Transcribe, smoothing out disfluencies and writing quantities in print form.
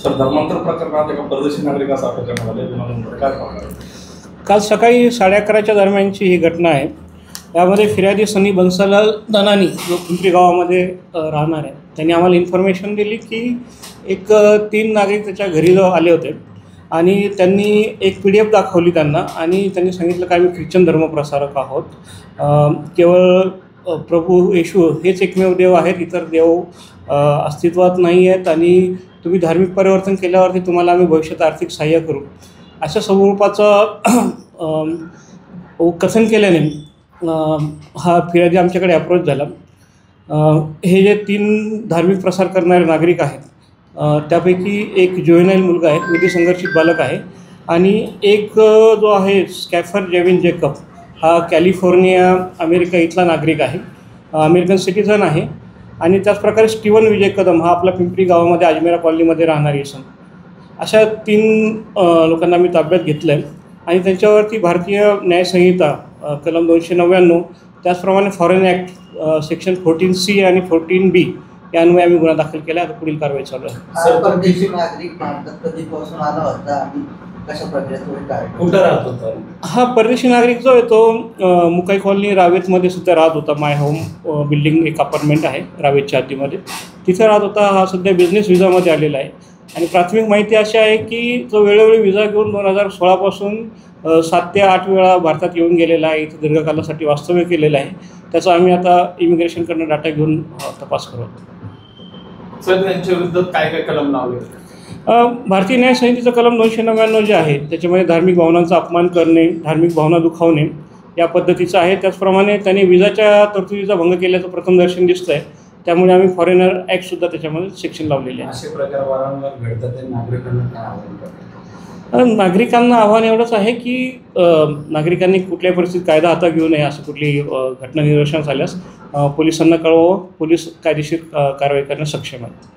Sir, धर्मांतर प्रकरणात एका परदेशी नागरिकाचा अटक करण्यात आली आहे. काय पाहणार? काल सकाळी 11:30च्या दरम्यानची ही घटना आहे. यामध्ये फिर्यादी सनी बन्सीलाल दनानी जो पिंपरी गावामध्ये राहणार आहे, त्यांनी आम्हाला इन्फॉर्मेशन दिली की एक 3 नागरिक त्याच्या घरी आले होते आणि त्यांनी एक PDF दाखवली त्यांना आणि त्यांनी सांगितलं की आम्ही ख्रिश्चन धर्मप्रसारक आहोत. केवळ प्रभू येशू हेच एकमेव देव आहेत, इतर देव अस्तित्वात नाही आहेत आणि तुम्ही धार्मिक परिवर्तन केल्यावरती तुम्हाला आम्ही भविष्यात आर्थिक सहाय्य करू, अशा स्वरूपाचं कथन केल्याने हा फिर्यादी आमच्याकडे अप्रोच झाला. हे जे 3 धार्मिक प्रसार करणारे नागरिक आहेत, त्यापैकी एक जुवेनाईल मुलगा आहे, विधी संघर्षित बालक आहे आणि एक जो आहे स्कॅफर जेविन जेकब हा कॅलिफोर्निया अमेरिका इथला नागरिक आहे, अमेरिकन सिटीझन आहे. आणि त्याचप्रकारे स्टीवन विजय कदम हा आपला पिंपरी गावामध्ये अजमेरा कॉलनीमध्ये राहणारी इसम. अशा 3 लोकांना मी ताब्यात घेतलं आहे आणि त्यांच्यावरती भारतीय न्यायसंहिता कलम 299 त्याचप्रमाणे फॉरेन ॲक्ट सेक्शन 14C आणि 14B यान्वये आम्ही गुन्हा दाखल केला. आता पुढील कारवाई चालू आहे. परदेशी नागरिक भारतात कधीपासून आला होता आणि कशा प्रकारे कुठं राहत होता? हा परदेशी नागरिक जो आहे तो मुकाई कॉलनी रावेतमध्ये सुद्धा राहत होता. माय होम बिल्डिंग एक अपार्टमेंट आहे रावेतच्या हद्दीमध्ये, तिथे राहत होता. हा सध्या बिझनेस विजामध्ये आलेला आहे आणि प्राथमिक माहिती अशी आहे की तो वेळोवेळी विजा घेऊन 2016 पासून 7 ते 8 वेळा भारतात येऊन गेलेला आहे. इथे दीर्घकालासाठी वास्तव्य केलेलं आहे. त्याचा आम्ही आता इमिग्रेशनकडनं डाटा घेऊन तपास करत आहोत. सर, त्यांच्या विरुद्ध काय काय कलम लावले? भारतीय न्याय संहितेचं कलम 299 जे आहे त्याच्यामध्ये धार्मिक भावनांचा अपमान करणे, धार्मिक भावना दुखावणे या पद्धतीचं आहे. त्याचप्रमाणे त्यांनी विजाच्या तरतुदीचा भंग केल्याचं प्रथमदर्शन दिसतं आहे. त्यामुळे आम्ही फॉरेनर ॲक्टसुद्धा त्याच्यामध्ये सेक्शन लावलेले आहे. असे प्रकार वारंवार घडतात, ते नागरिकांना काय आव्हान करतात? नागरिकांना आव्हान एवढंच आहे की नागरिकांनी कुठल्याही परिस्थितीत कायदा हातात घेऊ नये. असं कुठली घटना निदर्शनास आल्यास पोलिसांना कळवावं. पोलीस कायदेशीर कारवाई करण्यास सक्षम आहेत.